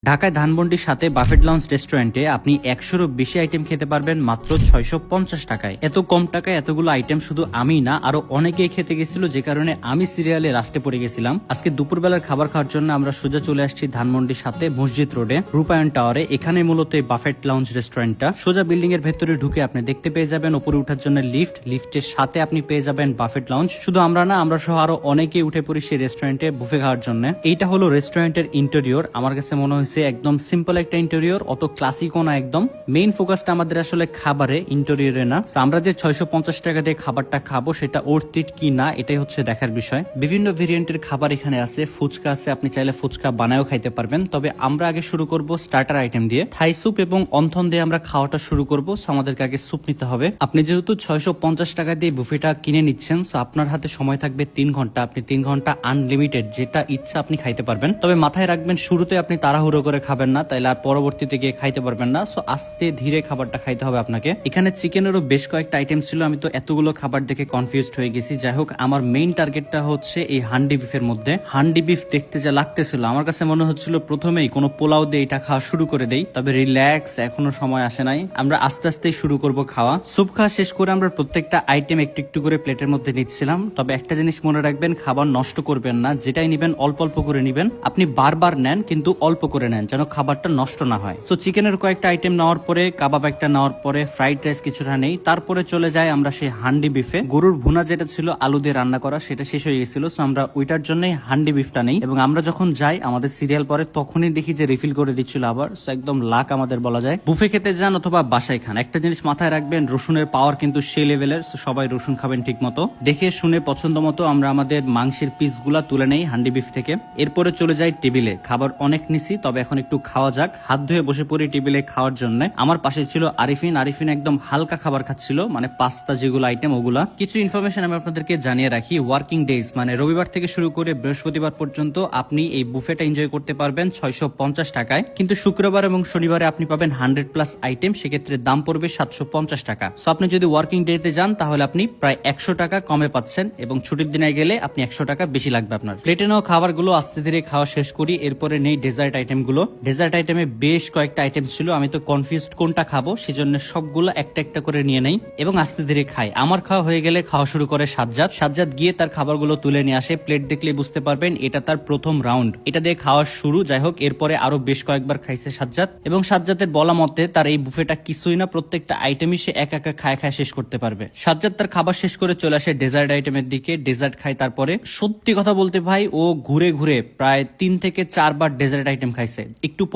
ঢাকায় ধানমন্ডির সাথে বাফেট লঞ্চ রেস্টুরেন্টে আপনি 100-এরও বেশি আইটেম খেতে পারবেন মাত্র 650 টাকায়। এত কম টাকায় এতগুলো আইটেম শুধু আমি না, আরো অনেকেই খেতে গেছিল, যে কারণে আমি সিরিয়ালে লাস্টে পড়ে গেছিলাম। আজকে দুপুরবেলার খাবার খাওয়ার জন্য আমরা সোজা চলে আসছি ধানমন্ডির সাথে মসজিদ রোডে রূপায়ণ টাওয়ারে। এখানে মূলত এই বাফেট লঞ্চ রেস্টুরেন্টটা। সোজা বিল্ডিং এর ভেতরে ঢুকে আপনি দেখতে পেয়ে যাবেন উপরে উঠার জন্য লিফটের সাথে আপনি পেয়ে যাবেন বাফেট লঞ্চ। শুধু আমরা না, আমরা সহ আরো অনেকেই উঠে পড়ি সেই রেস্টুরেন্টে বুফে খাওয়ার জন্য। এইটা হলো রেস্টুরেন্টের ইন্টেরিয়র। আমার কাছে মনে হয়েছে একদম সিম্পল একটা ইন্টেরিয়র, অত ক্লাসিকও না একদম। মেইন ফোকাসটা আমাদের আসলে খাবারে, ইন্টেরিয়রে না। আমরা যে 650 টাকা দিয়ে খাবারটা খাবো সেটা অর্থিত কি না, এটাই হচ্ছে দেখার বিষয়। বিভিন্ন ভেরিয়েন্টের খাবার এখানে আছে, ফুচকা আছে, আপনি চাইলে ফুচকা বানায়ও খাইতে পারবেন। তবে আমরা আগে শুরু করব স্টার্টার আইটেম দিয়ে। থাই স্যুপ এবং অন্থন দিয়ে আমরা খাওয়াটা শুরু করব। আমাদেরকে আগে স্যুপ নিতে হবে। আপনি যেহেতু 650 টাকা দিয়ে বুফেটা কিনে নিচ্ছেন, সো আপনার হাতে সময় থাকবে 3 ঘন্টা। আপনি 3 ঘন্টা আনলিমিটেড যেটা ইচ্ছা আপনি খাইতে পারবেন। তবে মাথায় রাখবেন, শুরুতে আপনি তাড়াহুড়ো করে খাবেন না, তাইলে আর পরবর্তীতে গিয়ে খাইতে পারবেন না। সো আস্তে ধীরে খাবারটা খাইতে হবে আপনাকে। এখানে চিকেনেরও বেশ কয়েকটা আইটেম ছিল, আমি তো এতগুলো খাবার দেখে কনফিউজড হয়ে গেছি। যাই হোক, আমার মেইন টার্গেটটা হচ্ছে এই হান্ডি বিফের মধ্যে। হান্ডি বিফ দেখতে যা লাগতেছিল, আমার কাছে মনে হচ্ছিল প্রথমেই কোনো পোলাও দিয়ে এটা খাওয়া শুরু করে দেই। তবে রিল্যাক্স, এখনো সময় আসে নাই, আমরা আস্তে আস্তে শুরু করব খাওয়া। স্যুপ খাওয়া শেষ করে আমরা প্রত্যেকটা আইটেম একটু একটু করে প্লেটের মধ্যে নিচ্ছিলাম। তবে একটা জিনিস মনে রাখবেন, খাবার নষ্ট করবেন না। যেটাই নিবেন অল্প অল্প করে নিবেন। আপনি বারবার নেন কিন্তু অল্প করে নেন, যেন খাবারটা নষ্ট না হয়। সো চিকেনের কয়েকটা আইটেম নেওয়ার পরে, কাবাব একটা নেওয়ার পরে, ফ্রাইড রাইস কিছুটা নেই, তারপরে চলে যায় আমরা সেই হান্ডি বিফে। গরুর ভুনা যেটা ছিল আলু দিয়ে রান্না করা, সেটা শেষ হয়ে গেছিল। সো আমরা ওইটার জন্যই হান্ডি বিফটা নেই। এবং আমরা যখন যাই আমাদের সিরিয়াল পরে, তখনই দেখি যে রিফিল করে দিচ্ছিল আবার। সো একদম লাক আমাদের বলা যায়। বুফে খেতে যান অথবা বাসায় খান, একটা জিনিস মাথায় রাখবেন, রসুনের পাওয়ার কিন্তু সেই লেভেলের। সবাই রসুন খাবেন ঠিক মতো, দেখে শুনে পছন্দ মতো। আমরা আমাদের মাংসের পিসগুলা তুলে নেই হান্ডি বিফ থেকে। এরপরে চলে যাই টেবিলে। খাবার অনেক নিছি, তবে এখন একটু খাওয়া যাক। হাত ধুয়ে বসে পড়ি টেবিলে খাওয়ার জন্য। আমার পাশে ছিল আরিফিন একদম হালকা খাবার খাচ্ছিল, মানে পাস্তা যেগুলো আইটেম ওগুলা। কিছু ইনফরমেশন আমি আপনাদেরকে জানিয়ে রাখি। ওয়ার্কিং ডেজ মানে রবিবার থেকে শুরু করে বৃহস্পতিবার পর্যন্ত আপনি এই বুফেটা এনজয় করতে পারবেন 650 টাকায়। কিন্তু শুক্রবার এবং শনিবারে আপনি পাবেন 100+ আইটেম, সেক্ষেত্রে দাম পড়বে 750 টাকা। সো আপনি যদি ওয়ার্কিং ডেতে যান তাহলে আপনি প্রায় 100 টাকা কমে পাচ্ছেন, এবং ছুটির দিনে গেলে আপনি 100 টাকা বেশি লাগবে আপনার। প্লেটে নেওয়া খাবারগুলো আস্তে ধীরে খাওয়া শেষ করি। এরপরে নেই ডেজার্ট আইটেম গুলো। ডেজার্ট আইটেমে বেশ কয়েকটা আইটেম ছিল, আমি তো কনফিউজড কোনটা খাবো, সেজন্য সবগুলো একটা একটা করে নিয়ে নেই এবং আস্তে ধীরে খাই। আমার খাওয়া হয়ে গেলে খাওয়া শুরু করে সাজ্জাদ গিয়ে তার খাবারগুলো তুলে নিয়ে আসে। প্লেট দেখলে বুঝতে পারবেন এটা তার প্রথম রাউন্ড, এটা দিয়ে খাওয়া শুরু। যাই হোক, এরপরে আরো বেশ কয়েকবার খাইছে সাজ্জাদ, এবং সাজ্জাদের বলা মতে তার এই বুফেটা কিছুই না, প্রত্যেকটা আইটেমই সে একা একা খায় শেষ করতে পারবে। সাজ্জাদ তার খাবার শেষ করে চলে আসে ডেজার্ট আইটেমের দিকে। ডেজার্ট খায়। তারপরে সত্যি কথা বলতে ভাই, ও ঘুরে ঘুরে প্রায় 3 থেকে 4 বার ডেজার্ট আইটেম খাইছে। একটু